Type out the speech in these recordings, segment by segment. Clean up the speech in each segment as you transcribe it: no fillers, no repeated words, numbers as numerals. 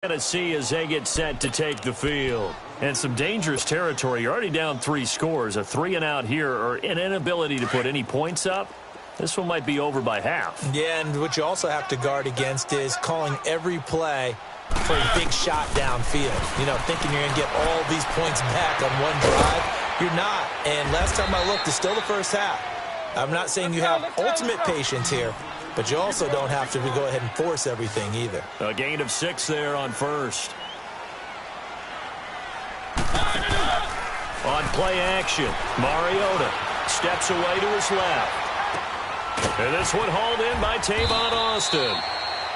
Tennessee as they get set to take the field. And some dangerous territory. You're already down 3 scores. A 3-and-out here or an inability to put any points up. This one might be over by half. Yeah, and what you also have to guard against is calling every play for a big shot downfield. You know, thinking you're going to get all these points back on one drive. You're not. And last time I looked, it's still the first half. I'm not saying you have ultimate patience here, but you also don't have to go ahead and force everything either. A gain of 6 there on first. On play action, Mariota steps away to his left. And this one hauled in by Tavon Austin.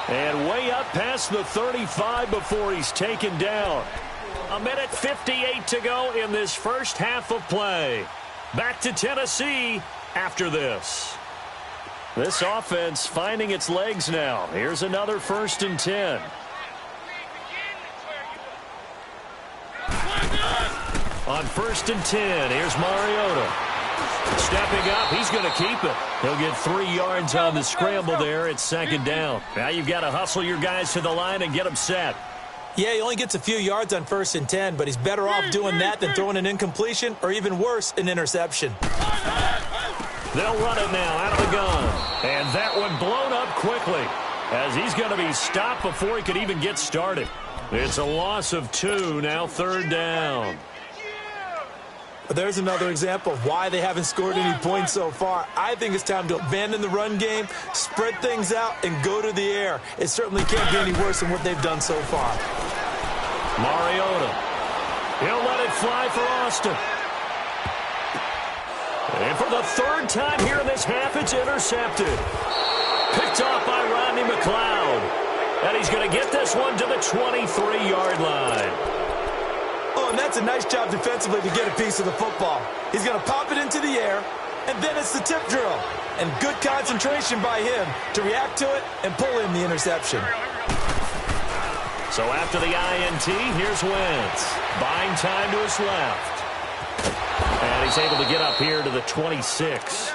And way up past the 35 before he's taken down. 1:58 to go in this first half of play. Back to Tennessee after this. This offense finding its legs now. Here's another 1st and 10. On 1st and 10, here's Mariota. Stepping up, he's going to keep it. He'll get 3 yards on the scramble there. It's 2nd down. Now you've got to hustle your guys to the line and get them set. Yeah, he only gets a few yards on 1st and 10, but he's better off doing that than throwing an incompletion or even worse, an interception. They'll run it now out of the gun. And that one blown up quickly as he's going to be stopped before he could even get started. It's a loss of 2, now 3rd down. But there's another example of why they haven't scored any points so far. I think it's time to abandon the run game, spread things out, and go to the air. It certainly can't be any worse than what they've done so far. Mariota. He'll let it fly for Austin. And for the 3rd time here in this half, it's intercepted. Picked off by Rodney McLeod. And he's going to get this one to the 23-yard line. Oh, and that's a nice job defensively to get a piece of the football. He's going to pop it into the air, and then it's the tip drill. And good concentration by him to react to it and pull in the interception. So after the INT, here's Wentz. Buying time to his left. And he's able to get up here to the 26.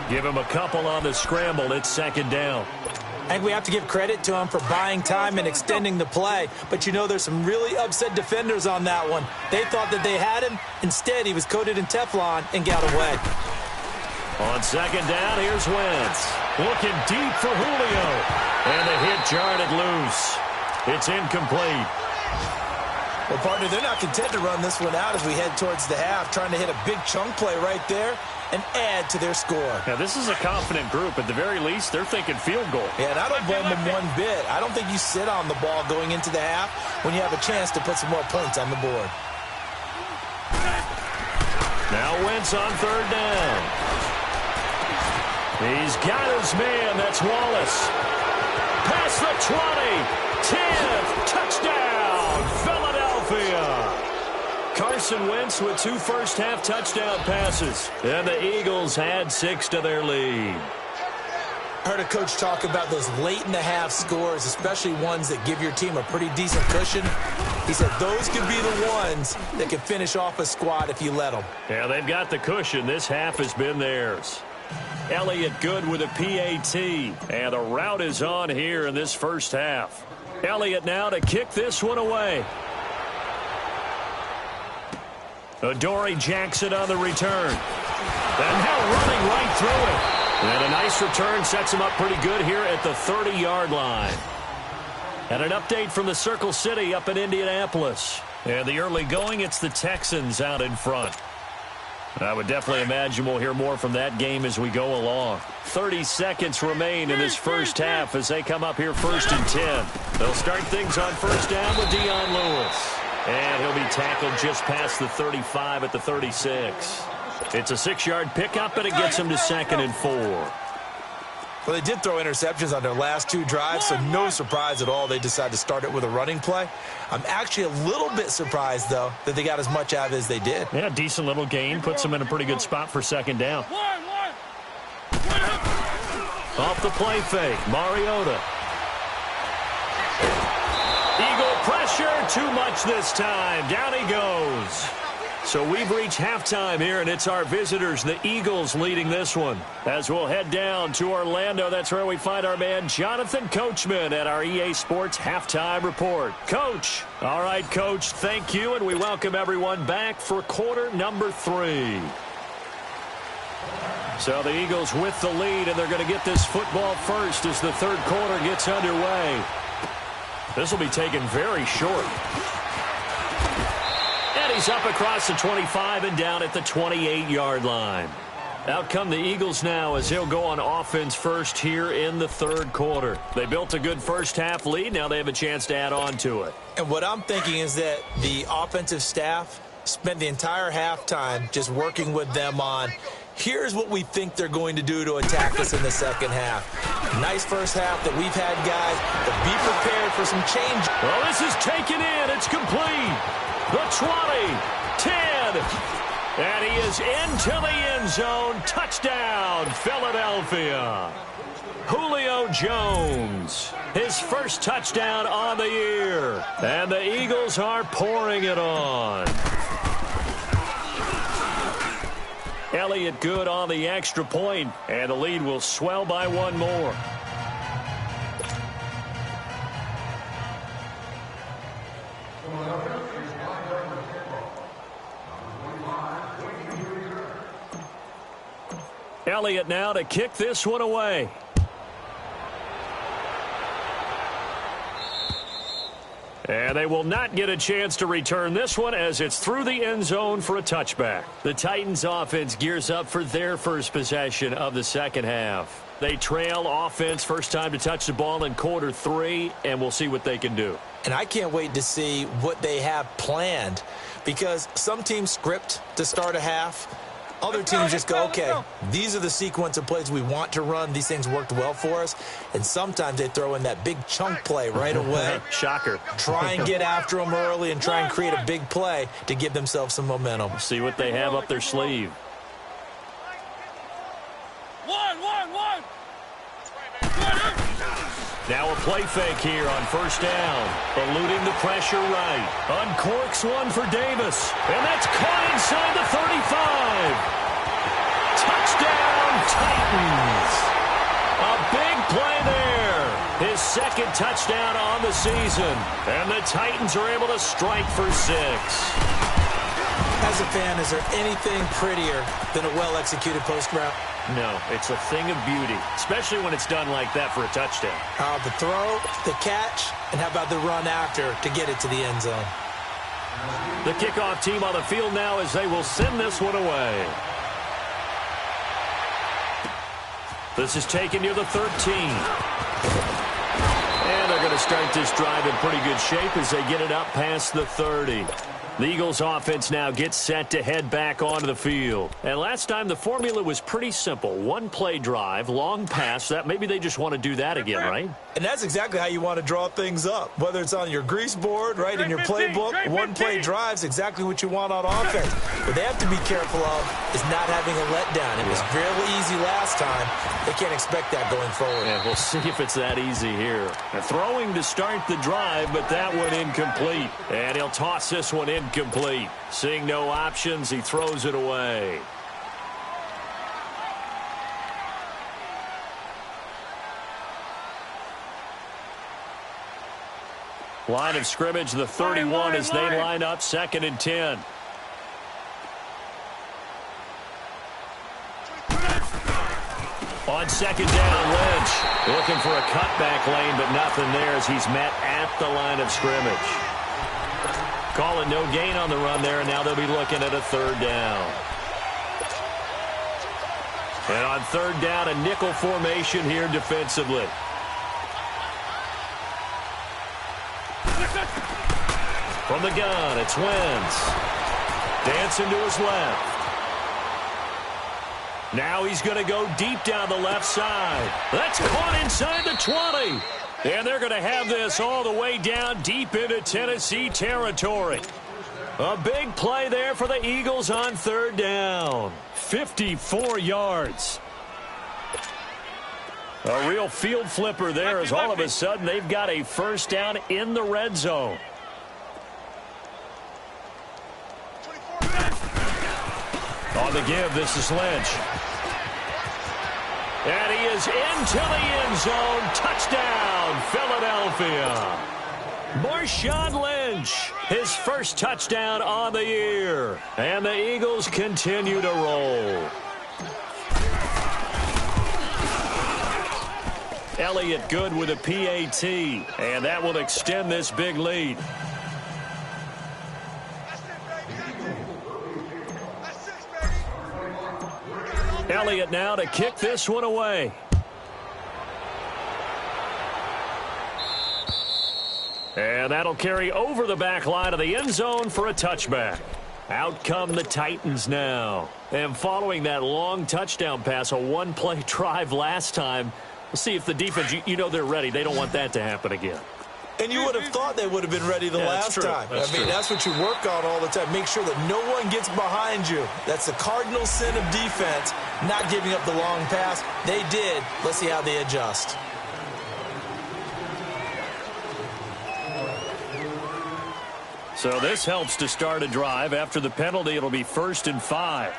Give him a couple on the scramble. It's 2nd down. I think we have to give credit to him for buying time and extending the play. But, you know, there's some really upset defenders on that one. They thought that they had him. Instead, he was coated in Teflon and got away. On 2nd down, here's Wentz. Looking deep for Julio. And the hit jarred it loose. It's incomplete. Well, partner, they're not content to run this one out as we head towards the half, trying to hit a big chunk play right there and add to their score. Now, this is a confident group. At the very least, they're thinking field goal. Yeah, and I don't blame them one bit. I don't think you sit on the ball going into the half when you have a chance to put some more points on the board. Now Wentz on 3rd down. He's got his man. That's Wallace. Past the 20. 10. Touchdown, Philadelphia. Carson Wentz with 2 first-half touchdown passes. And the Eagles had 6 to their lead. I heard a coach talk about those late-in-the-half scores, especially ones that give your team a pretty decent cushion. He said those could be the ones that can finish off a squad if you let them. Yeah, they've got the cushion. This half has been theirs. Elliott good with a PAT. And the route is on here in this first half. Elliott now to kick this one away. Adoree Jackson on the return. And now running right through it. And a nice return sets him up pretty good here at the 30-yard line. And an update from the Circle City up in Indianapolis. And the early going, it's the Texans out in front. I would definitely imagine we'll hear more from that game as we go along. 30 seconds remain in this first half as they come up here 1st and 10. They'll start things on 1st down with Dion Lewis. And he'll be tackled just past the 35 at the 36. It's a 6-yard pickup, and it gets him to 2nd and 4. Well, they did throw interceptions on their last 2 drives, so no surprise at all they decided to start it with a running play. I'm actually a little bit surprised, though, that they got as much out of it as they did. Yeah, decent little gain. Puts them in a pretty good spot for 2nd down. Off the play fake, Mariota. Eagle pressure, too much this time. Down he goes. So we've reached halftime here, and it's our visitors, the Eagles, leading this one. As we'll head down to Orlando, that's where we find our man Jonathan Coachman at our EA Sports Halftime Report. Coach. All right, Coach, thank you, and we welcome everyone back for quarter number 3. So the Eagles with the lead, and they're going to get this football first as the third quarter gets underway. This will be taken very short. And he's up across the 25 and down at the 28-yard line. Out come the Eagles now as they'll go on offense first here in the third quarter. They built a good first-half lead. Now they have a chance to add on to it. And what I'm thinking is that the offensive staff spent the entire halftime just working with them on, here's what we think they're going to do to attack us in the second half. Nice first half that we've had, guys, but be prepared for some change. Well, this is taken in. It's complete. The 20, 10, and he is into the end zone. Touchdown, Philadelphia. Julio Jones, his first touchdown on the year. And the Eagles are pouring it on. Elliott good on the extra point, and the lead will swell by one more. Elliott now to kick this one away. And they will not get a chance to return this one as it's through the end zone for a touchback. The Titans offense gears up for their first possession of the second half. They trail offense first time to touch the ball in quarter 3, and we'll see what they can do. And I can't wait to see what they have planned, because some teams script to start a half. Other teams just go, okay, these are the sequence of plays we want to run. These things worked well for us. And sometimes they throw in that big chunk play right away. Shocker. Try and get after them early and try and create a big play to give themselves some momentum. See what they have up their sleeve. Now a play fake here on first down. Eluding the pressure right. Uncorks one for Davis. And that's caught inside the 35. Touchdown, Titans. A big play there. His second touchdown on the season. And the Titans are able to strike for 6. As a fan, is there anything prettier than a well-executed post route? No, it's a thing of beauty, especially when it's done like that for a touchdown. The throw, the catch, and how about the run after to get it to the end zone? The kickoff team on the field now as they will send this one away. This is taken near the 13. And they're going to start this drive in pretty good shape as they get it up past the 30. The Eagles offense now gets set to head back onto the field. And last time the formula was pretty simple. One play drive, long pass. That maybe they just want to do that again, right? And that's exactly how you want to draw things up. Whether it's on your grease board, right, in your playbook, one play drive is exactly what you want on offense. What they have to be careful of is not having a letdown. It was fairly easy last time. They can't expect that going forward. Yeah, we'll see if it's that easy here. Throwing to start the drive, but that one incomplete. And he'll toss this one incomplete. Seeing no options, he throws it away. Line of scrimmage, the 31 as they line up, 2nd and 10. On second down, Lynch looking for a cutback lane, but nothing there as he's met at the line of scrimmage. Calling no gain on the run there, and now they'll be looking at a 3rd down. And on 3rd down, a nickel formation here defensively. From the gun, it's Wentz. Dancing to his left. Now he's going to go deep down the left side. That's caught inside the 20. And they're going to have this all the way down deep into Tennessee territory. A big play there for the Eagles on 3rd down. 54 yards. A real field flipper there as all of a sudden they've got a 1st down in the red zone. On the give, this is Lynch. And he is into the end zone. Touchdown, Philadelphia. Marshawn Lynch, his first touchdown on the year. And the Eagles continue to roll. Elliott good with a PAT, and that will extend this big lead. Elliott now to kick this one away. And that'll carry over the back line of the end zone for a touchback. Out come the Titans now. And following that long touchdown pass, a one-play drive last time, we'll see if the defense, you know they're ready. They don't want that to happen again. And you would have thought they would have been ready the last time. That's what you work on all the time. Make sure that no one gets behind you. That's the cardinal sin of defense, not giving up the long pass. They did. Let's see how they adjust. So this helps to start a drive. After the penalty, it'll be 1st and 5.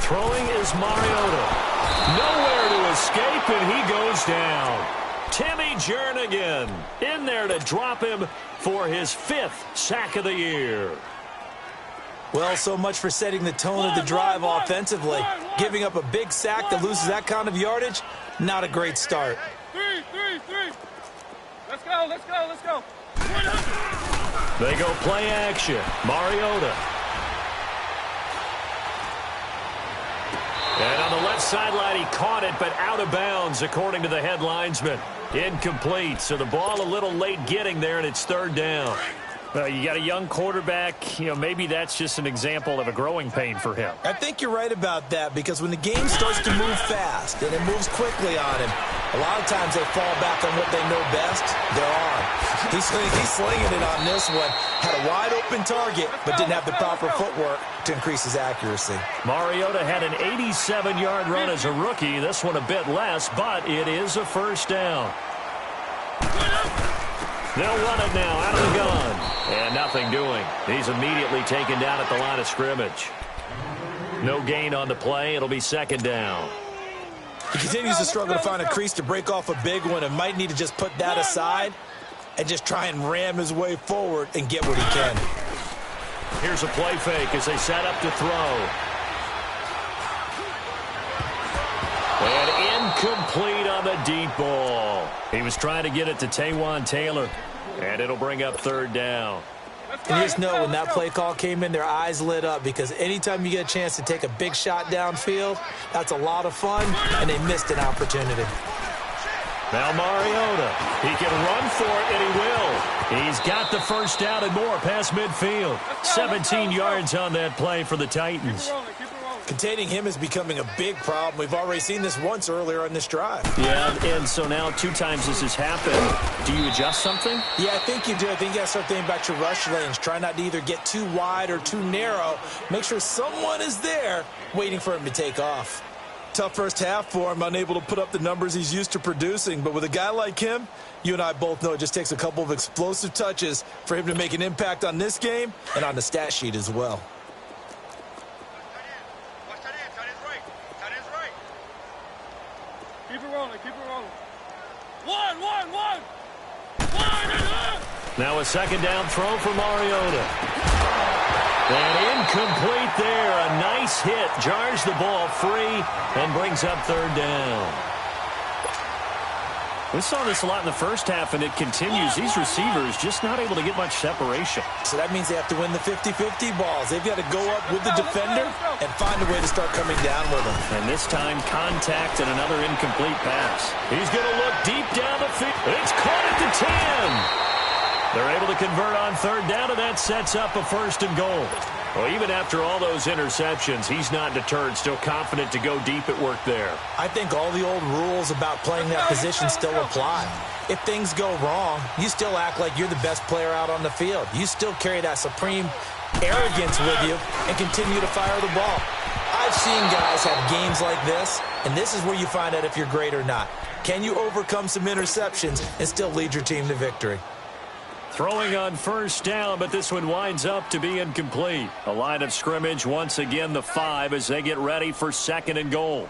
Throwing is Mariota. Nowhere to escape, and he goes down. Timmy Jernigan in there to drop him for his 5th sack of the year. Well, so much for setting the tone of the drive offensively. Giving up a big sack that loses that kind of yardage, not a great start. Three. Let's go. They go play action. Mariota. And on the left sideline, he caught it, but out of bounds, according to the head linesman. Incomplete, so the ball a little late getting there, and it's 3rd down. You got a young quarterback. Maybe that's just an example of a growing pain for him. I think you're right about that, because when the game starts to move fast and it moves quickly on him, a lot of times they fall back on what they know best, their arm. He's slinging it on this one. Had a wide-open target, but didn't have the proper footwork to increase his accuracy. Mariota had an 87-yard run as a rookie. This one a bit less, but it is a 1st down. They'll run it now out of the gun. And nothing doing. He's immediately taken down at the line of scrimmage. No gain on the play. It'll be 2nd down. He continues to struggle to find a crease to break off a big one and might need to just put that aside and just try and ram his way forward and get what he can. Here's a play fake as they set up to throw. And incomplete on the deep ball. He was trying to get it to Taywan Taylor. And it'll bring up 3rd down. And you just know when that play call came in, their eyes lit up, because anytime you get a chance to take a big shot downfield, that's a lot of fun, and they missed an opportunity. Now Mariota. He can run for it, and he will. He's got the 1st down and more past midfield. 17 yards on that play for the Titans. Containing him is becoming a big problem. We've already seen this once earlier on this drive. Yeah, and so now 2 times this has happened. Do you adjust something? Yeah, I think you do. I think you got to start thinking about your rush lanes. Try not to either get too wide or too narrow. Make sure someone is there waiting for him to take off. Tough first half for him, unable to put up the numbers he's used to producing. But with a guy like him, you and I both know it just takes a couple of explosive touches for him to make an impact on this game and on the stat sheet as well. Keep it rolling. One. Now a 2nd down throw for Mariota. And incomplete there. A nice hit. Jars the ball free and brings up 3rd down. We saw this a lot in the first half, and it continues. These receivers just not able to get much separation. So that means they have to win the 50-50 balls. They've got to go up with the defender and find a way to start coming down with them. And this time, contact and another incomplete pass. He's going to look deep down the field. It's caught at the 10. They're able to convert on 3rd down, and that sets up a 1st and goal. Well, even after all those interceptions, he's not deterred, still confident to go deep at work there. I think all the old rules about playing that position still apply. If things go wrong, you still act like you're the best player out on the field. You still carry that supreme arrogance with you and continue to fire the ball. I've seen guys have games like this, and this is where you find out if you're great or not. Can you overcome some interceptions and still lead your team to victory? Throwing on first down, but this one winds up to be incomplete. A line of scrimmage, once again the 5 as they get ready for 2nd and goal.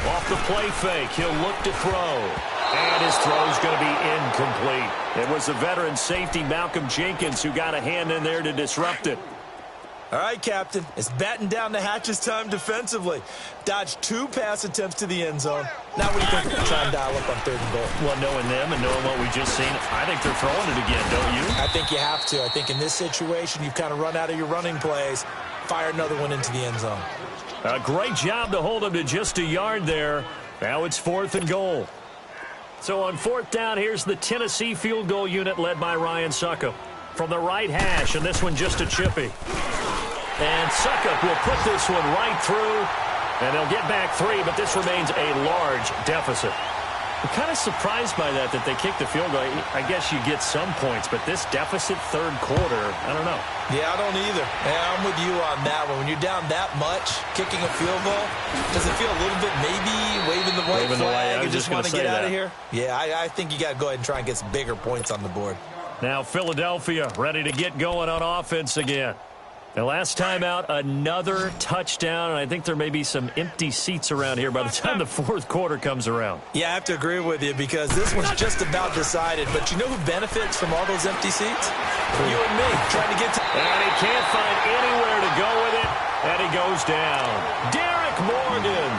Off the play fake, he'll look to throw. And his throw's going to be incomplete. It was the veteran safety Malcolm Jenkins who got a hand in there to disrupt it. All right, Captain. It's batten down the hatches time defensively. Dodged 2 pass attempts to the end zone. Now what do you think they're trying to dial up on 3rd and goal? Well, knowing them and knowing what we just seen, I think they're throwing it again, don't you? I think you have to. I think in this situation, you've kind of run out of your running plays. Fire another one into the end zone. A great job to hold him to just a yard there. Now it's 4th and goal. So on 4th down, here's the Tennessee field goal unit led by Ryan Suckup. From the right hash, and this one just a chippy. And Suckup will put this one right through, and they'll get back 3, but this remains a large deficit. I'm kind of surprised by that they kicked the field goal. I guess you get some points, but this deficit 3rd quarter, I don't know. Yeah, I don't either. Yeah, I'm with you on that one. When you're down that much, kicking a field goal, does it feel a little bit maybe waving the white flag and just want to get out of here? Yeah, I think you got to go ahead and try and get some bigger points on the board. Now Philadelphia ready to get going on offense again. The last time out, another touchdown, and I think there may be some empty seats around here by the time the 4th quarter comes around. Yeah, I have to agree with you because this one's just about decided. But you know who benefits from all those empty seats? You and me, trying to get to... And he can't find anywhere to go with it, and he goes down. Derek Morgan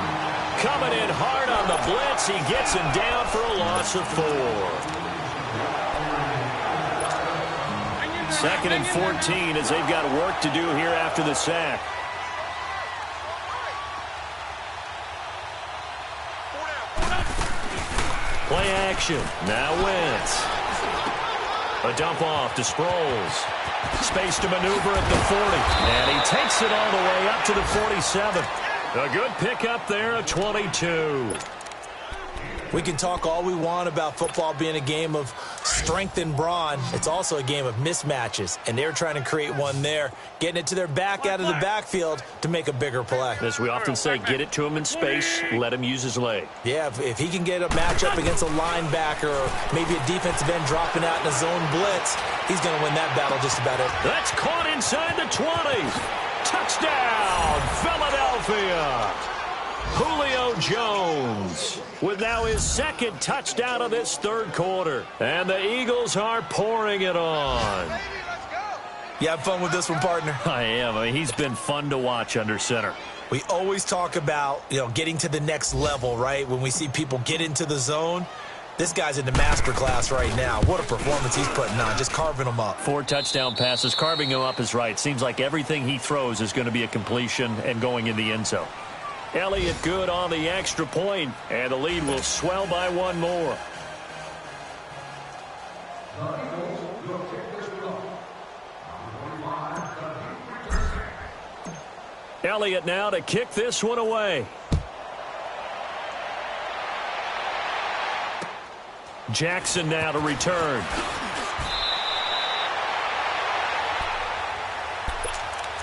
coming in hard on the blitz. He gets him down for a loss of 4. 2nd and 14 as they've got work to do here after the sack. Play action. Now Wentz. A dump off to Sproles. Space to maneuver at the 40. And he takes it all the way up to the 47. A good pickup there of 22. We can talk all we want about football being a game of strength and brawn. It's also a game of mismatches, and they're trying to create one there, getting it to their back out of the backfield to make a bigger play. As we often say, get it to him in space, let him use his leg. Yeah, if he can get a matchup against a linebacker or maybe a defensive end dropping out in a zone blitz, he's going to win that battle just about it. That's caught inside the 20. Touchdown, Philadelphia. Julio Jones with now his 2nd touchdown of this 3rd quarter. And the Eagles are pouring it on. You have fun with this one, partner? I am. I mean, he's been fun to watch under center. We always talk about, getting to the next level, right? When we see people get into the zone, this guy's in the master class right now. What a performance he's putting on, just carving them up. 4 touchdown passes. Carving him up is right. Seems like everything he throws is going to be a completion and going in the end zone. Elliott good on the extra point, and the lead will swell by 1 more. Elliott now to kick this one away. Jackson now to return.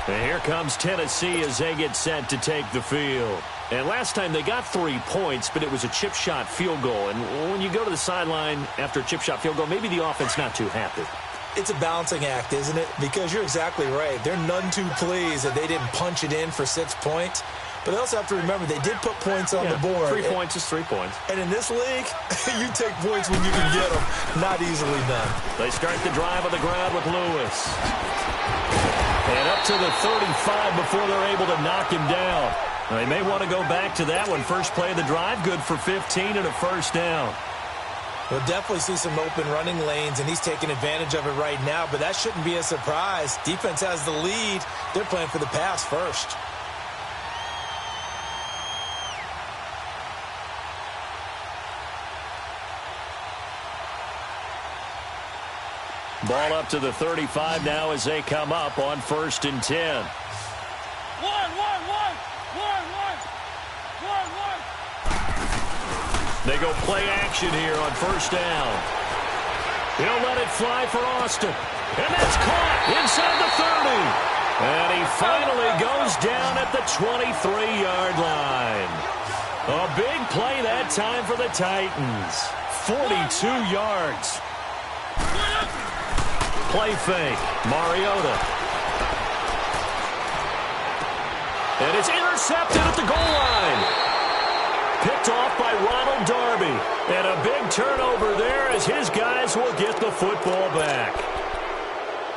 And here comes Tennessee as they get set to take the field. And last time they got 3 points, but it was a chip shot field goal. And when you go to the sideline after a chip shot field goal, maybe the offense not too happy. It's a balancing act, isn't it? Because you're exactly right. They're none too pleased that they didn't punch it in for 6 points. But they also have to remember they did put points on the board. 3 points is 3 points. And in this league, you take points when you can get them. Not easily done. They start the drive on the ground with Lewis. And up to the 35 before they're able to knock him down. They may want to go back to that one. First play of the drive, good for 15 and a 1st down. We'll definitely see some open running lanes, and he's taking advantage of it right now, but that shouldn't be a surprise. Defense has the lead. They're playing for the pass first. Ball up to the 35 now as they come up on 1st and 10. They go play action here on 1st down. He'll let it fly for Austin. And that's caught inside the 30. And he finally goes down at the 23-yard line. A big play that time for the Titans. 42 yards. play fake. Mariota. And it's intercepted at the goal line. Picked off by Ronald Darby. And a big turnover there as his guys will get the football back.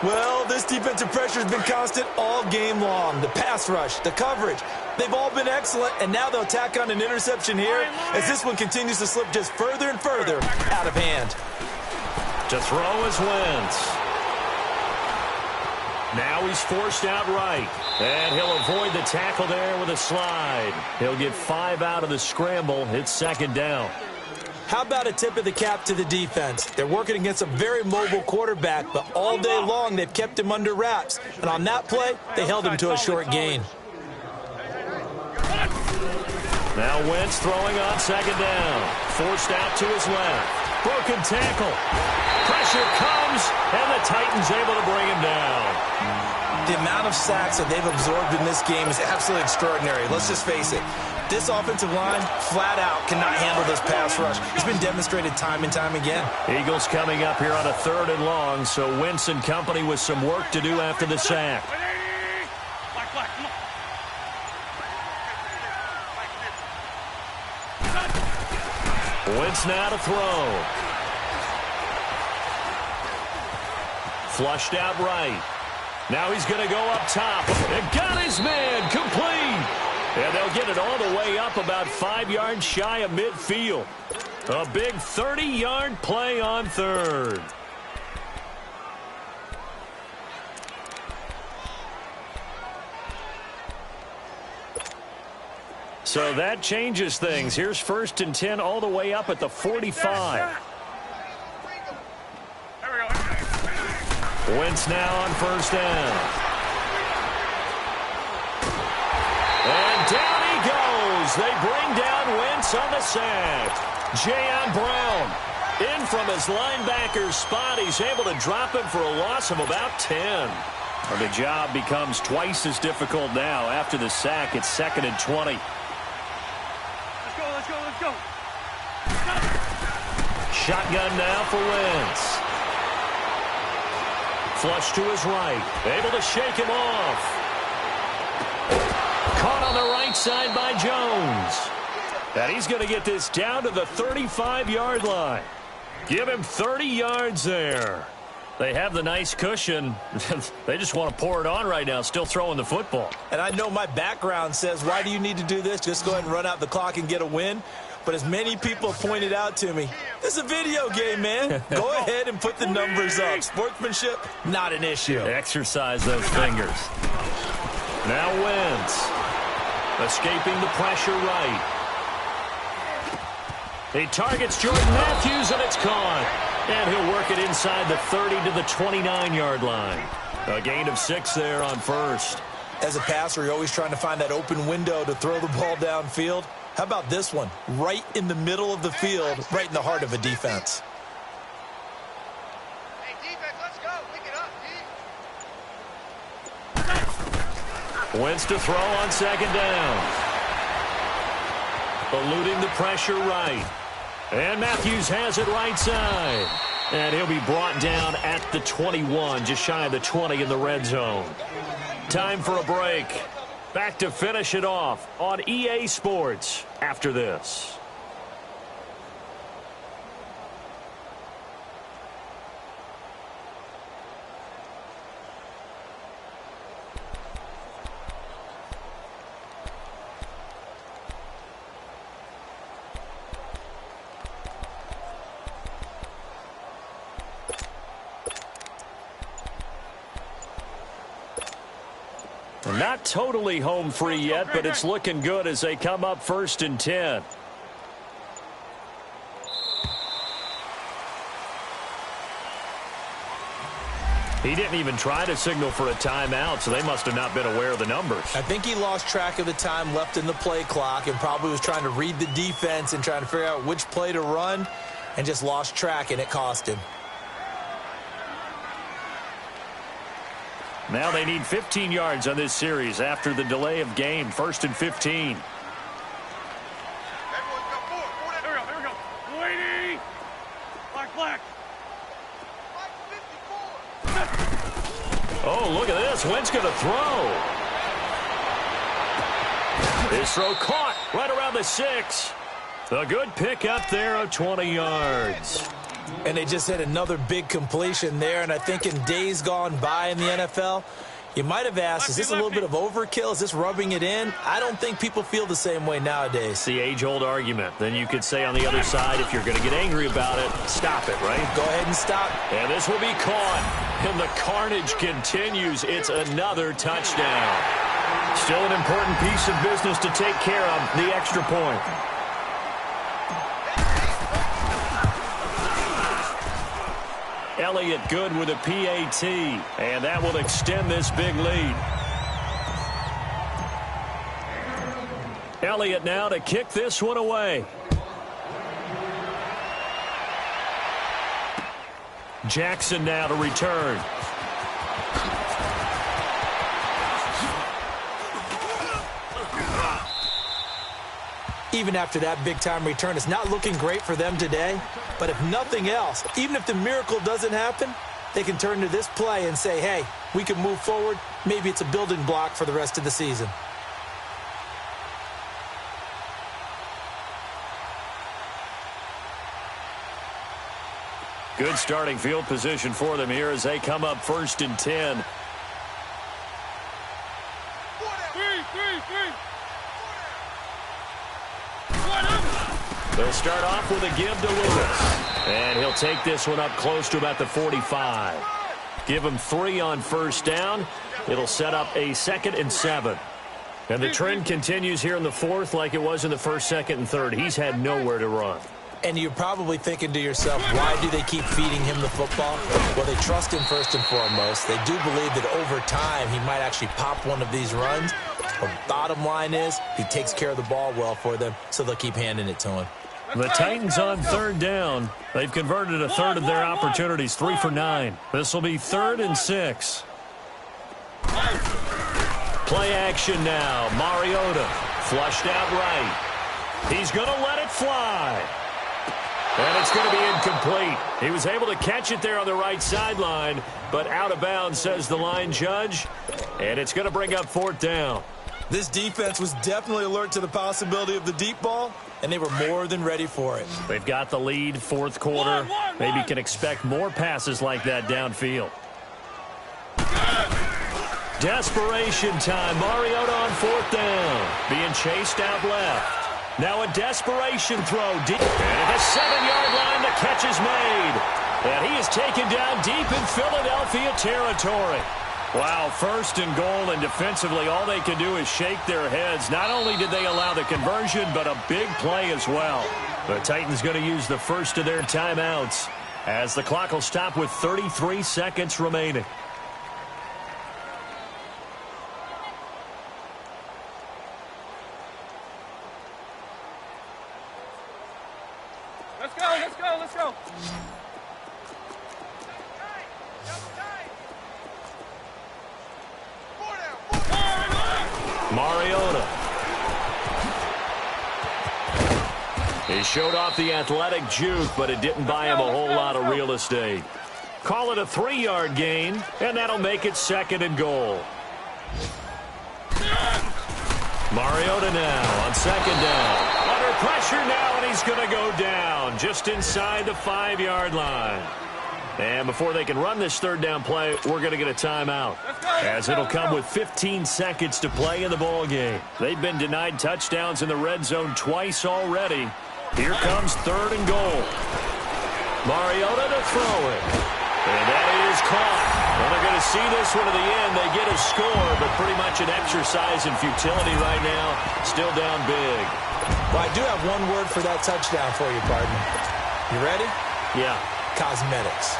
Well, this defensive pressure has been constant all game long. The pass rush, the coverage, they've all been excellent, and now they'll tack on an interception here as this one continues to slip just further and further out of hand. To throw is Wentz. Now he's forced out right, and he'll avoid the tackle there with a slide. He'll get 5 out of the scramble. It's second down. How about a tip of the cap to the defense? They're working against a very mobile quarterback, but all day long they've kept him under wraps. And on that play, they held him to a short gain. Now Wentz throwing on second down. Forced out to his left. Broken tackle. Pressure comes, and the Titans able to bring him down. The amount of sacks that they've absorbed in this game is absolutely extraordinary. Let's just face it. This offensive line, flat out, cannot handle this pass rush. It's been demonstrated time and time again. Eagles coming up here on a 3rd and long, so Wentz and company with some work to do after the sack. Wentz now to throw. Flushed out right. Now he's going to go up top. And got his man complete. And they'll get it all the way up about 5 yards shy of midfield. A big 30-yard play on 3rd. So that changes things. Here's 1st and 10 all the way up at the 45. Wentz now on 1st down. And down he goes. They bring down Wentz on the sack. Jayon Brown in from his linebacker spot. He's able to drop him for a loss of about 10. And the job becomes twice as difficult now. After the sack, it's 2nd and 20. Let's go. Shotgun now for Wentz. Flush to his right. Able to shake him off. Caught on the right side by Jones. And he's going to get this down to the 35-yard line. Give him 30 yards there. They have the nice cushion. They just want to pour it on right now, still throwing the football. And I know my background says, why do you need to do this? Just go ahead and run out the clock and get a win. But as many people have pointed out to me, this is a video game, man. Go ahead and put the numbers up. Sportsmanship, not an issue. Exercise those fingers. Now Wentz. Escaping the pressure right. He targets Jordan Matthews, and it's caught. And he'll work it inside the 30 to the 29-yard line. A gain of 6 there on 1st. As a passer, you're always trying to find that open window to throw the ball downfield. How about this one? Right in the middle of the field, right in the heart of a defense. Hey, defense, let's go. Pick it up, D. Wentz to throw on 2nd down. Eluding the pressure right. And Matthews has it right side. And he'll be brought down at the 21, just shy of the 20 in the red zone. Time for a break. Back to finish it off on EA Sports after this. Not totally home free yet, but it's looking good as they come up 1st and 10. He didn't even try to signal for a timeout, so they must have not been aware of the numbers. I think he lost track of the time left in the play clock and probably was trying to read the defense and trying to figure out which play to run and just lost track, and it cost him. Now they need 15 yards on this series after the delay of game. 1st and 15. Everyone go forward. Here we go. 180. Black. 54. Oh, look at this. Wentz going to throw. His throw caught right around the 6. A good pick up there of 20 yards. And they just had another big completion there. And I think in days gone by in the NFL, you might have asked, is this a little bit of overkill? Is this rubbing it in? I don't think people feel the same way nowadays. It's the age-old argument. Then you could say on the other side, if you're going to get angry about it, stop it, right? Go ahead and stop. And this will be caught. And the carnage continues. It's another touchdown. Still an important piece of business to take care of, the extra point. Elliott good with a PAT, and that will extend this big lead. Elliott now to kick this one away. Jackson now to return. Even after that big-time return, it's not looking great for them today. But if nothing else, even if the miracle doesn't happen, they can turn to this play and say, hey, we can move forward. Maybe it's a building block for the rest of the season. Good starting field position for them here as they come up 1st and 10. They'll start off with a give to Lewis. And he'll take this one up close to about the 45. Give him 3 on 1st down. It'll set up a 2nd and 7. And the trend continues here in the 4th like it was in the 1st, 2nd, and 3rd. He's had nowhere to run. And you're probably thinking to yourself, why do they keep feeding him the football? Well, they trust him first and foremost. They do believe that over time he might actually pop one of these runs. But bottom line is he takes care of the ball well for them, so they'll keep handing it to him. The Titans on 3rd down. They've converted a third of their opportunities, 3 for 9. This will be 3rd and 6. Play action now. Mariota flushed out right. He's going to let it fly. And it's going to be incomplete. He was able to catch it there on the right sideline, but out of bounds, says the line judge. And it's going to bring up 4th down. This defense was definitely alert to the possibility of the deep ball, and they were more than ready for it. They've got the lead, 4th quarter. Maybe can expect more passes like that downfield. Desperation time. Mariota on 4th down. Being chased out left. Now a desperation throw deep. And at the 7-yard line, the catch is made. And he is taken down deep in Philadelphia territory. Wow, 1st and goal, and defensively all they can do is shake their heads. Not only did they allow the conversion, but a big play as well. The Titans going to use the first of their timeouts as the clock will stop with 33 seconds remaining. Let's go, let's go, let's go. Mariota. He showed off the athletic juke, but it didn't buy him a whole lot of real estate. Call it a 3-yard gain, and that'll make it 2nd and goal. Mariota now on 2nd down. Under pressure now, and he's going to go down just inside the 5-yard line. And before they can run this 3rd down play, we're going to get a timeout, as it'll come with 15 seconds to play in the ball game. They've been denied touchdowns in the red zone twice already. Here comes 3rd and goal. Mariota to throw it. And that is caught. Well, they're going to see this one to the end. They get a score, but pretty much an exercise in futility right now. Still down big. Well, I do have one word for that touchdown for you, partner. You ready? Yeah. Cosmetics.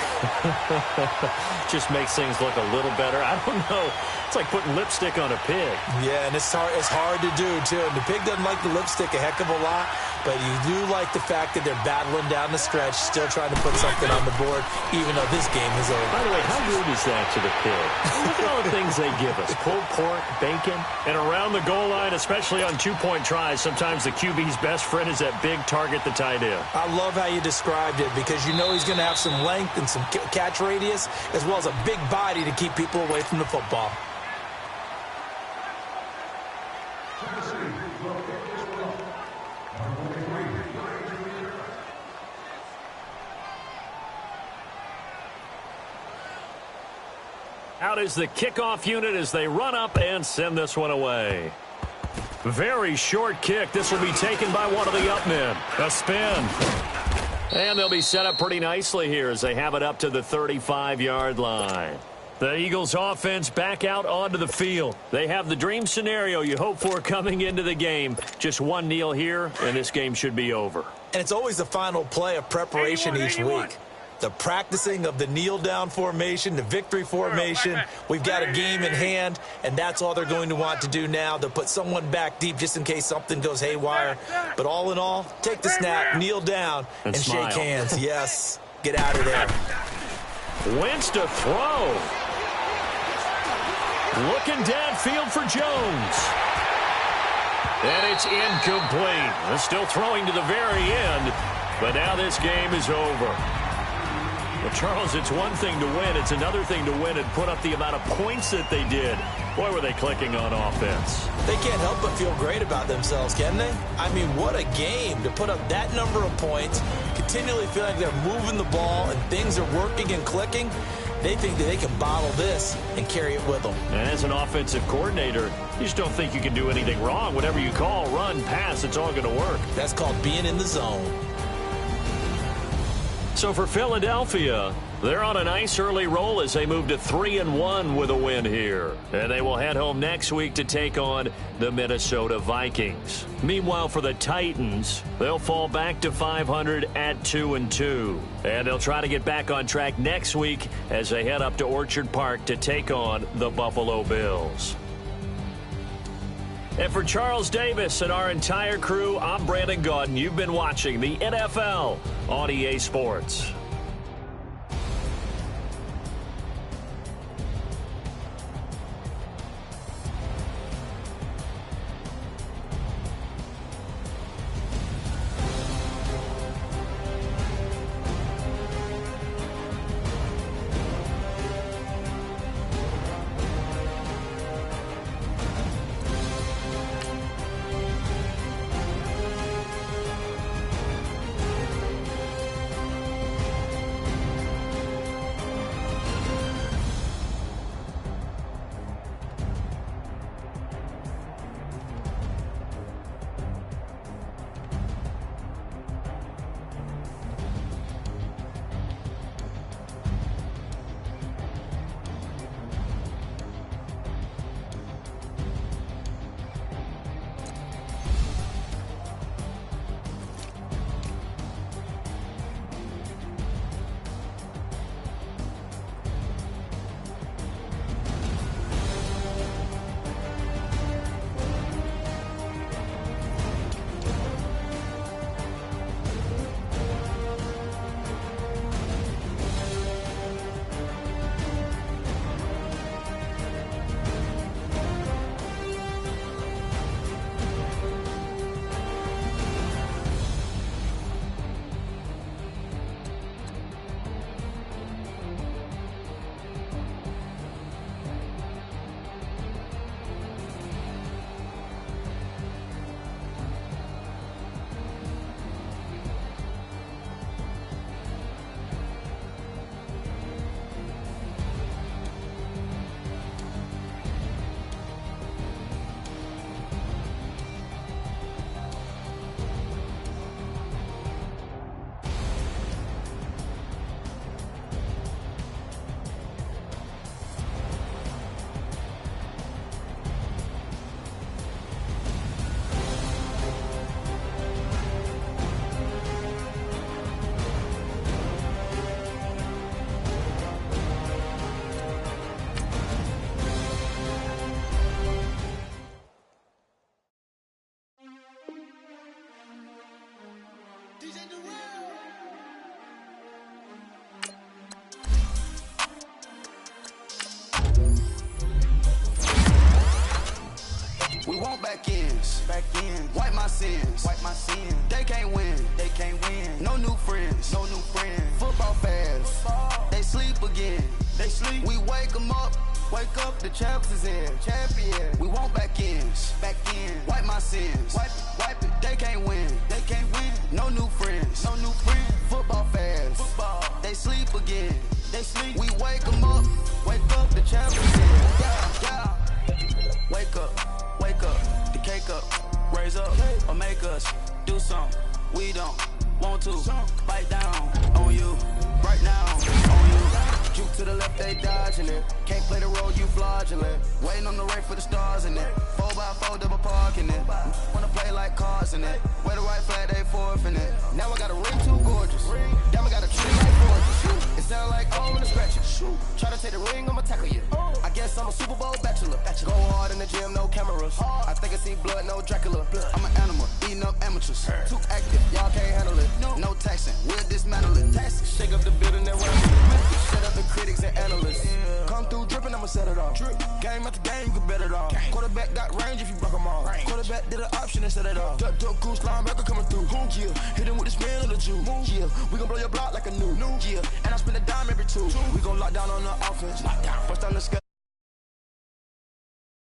Just makes things look a little better. I don't know. It's like putting lipstick on a pig. Yeah, and it's hard to do, too. And the pig doesn't like the lipstick a heck of a lot. but you do like the fact that they're battling down the stretch, still trying to put something on the board, even though this game is over. By the way, how good is that to the pig? Look at all the things they give us. Pulled pork, bacon, and around the goal line, especially on two-point tries, sometimes the QB's best friend is that big target, the tight end. I love how you described it because you know he's going to have some length and some catch radius as well as a big body to keep people away from the football. Out is the kickoff unit as they run up and send this one away. Very short kick. This will be taken by one of the up men. A spin. And they'll be set up pretty nicely here as they have it up to the 35-yard line. The Eagles offense back out onto the field. They have the dream scenario you hope for coming into the game. Just one kneel here, and this game should be over. And it's always the final play of preparation each week. The practicing of the kneel-down formation, the victory formation. We've got a game in hand, and that's all they're going to want to do now. They'll put someone back deep just in case something goes haywire. But all in all, take the snap, kneel down, and shake hands. Yes, get out of there. Wentz to throw. Looking downfield for Jones. And it's incomplete. They're still throwing to the very end, but now this game is over. Well, Charles, it's one thing to win. It's another thing to win and put up the amount of points that they did. Boy, were they clicking on offense. They can't help but feel great about themselves, can they? I mean, what a game to put up that number of points, continually feel like they're moving the ball and things are working and clicking. They think that they can bottle this and carry it with them. And as an offensive coordinator, you just don't think you can do anything wrong. Whatever you call, run, pass, it's all going to work. That's called being in the zone. So for Philadelphia, they're on a nice early roll as they move to 3-1 with a win here. And they will head home next week to take on the Minnesota Vikings. Meanwhile, for the Titans, they'll fall back to 500 at 2-2. And they'll try to get back on track next week as they head up to Orchard Park to take on the Buffalo Bills. And for Charles Davis and our entire crew, I'm Brandon Gaudin. You've been watching the NFL on EA Sports. back ends. Wipe my sins. They can't win. No new friends. Football fans. They sleep again. We wake them up. Wake up, the champs is in. We want back ends. Wipe my sins. Wipe it. They can't win. No new friends. Football fans. They sleep again. We wake them up. Wake up, the champs is in. Yeah. Wake up. The cake up. Raise up or make us do something we don't want to. Bite down on you right now. On you. Juke to the left, they dodging it. Can't play the role, you fraudulent. Waiting on the right for the stars in it. 4x4 double parking it. Wanna play like cars in it. Wear the white flag, they forfeit it. Now I got a ring too gorgeous. Damn, I got a tree like gorgeous. It sound like oh when it's scratching. Try to take the ring, I'ma tackle you. I guess I'm a Super Bowl bachelor. Go hard in the gym, no cameras. I think I see blood, no Dracula. I'm an animal, eating up amateurs. Too active, y'all can't handle it. No taxing, we'll dismantle it. Shake up the building and run it. Set up the critics and analysts. Come through dripping, I'ma set it off. Game after game, you can bet it off. Quarterback got range if you block them all. Quarterback did an option and set it off. Duck, goose, linebacker coming through. Yeah, hit him with the spin of the Jew. Yeah, we gon' blow your block like a new. Yeah, and I spend a dime every two. We gon' lock down on the offense. First on the schedule.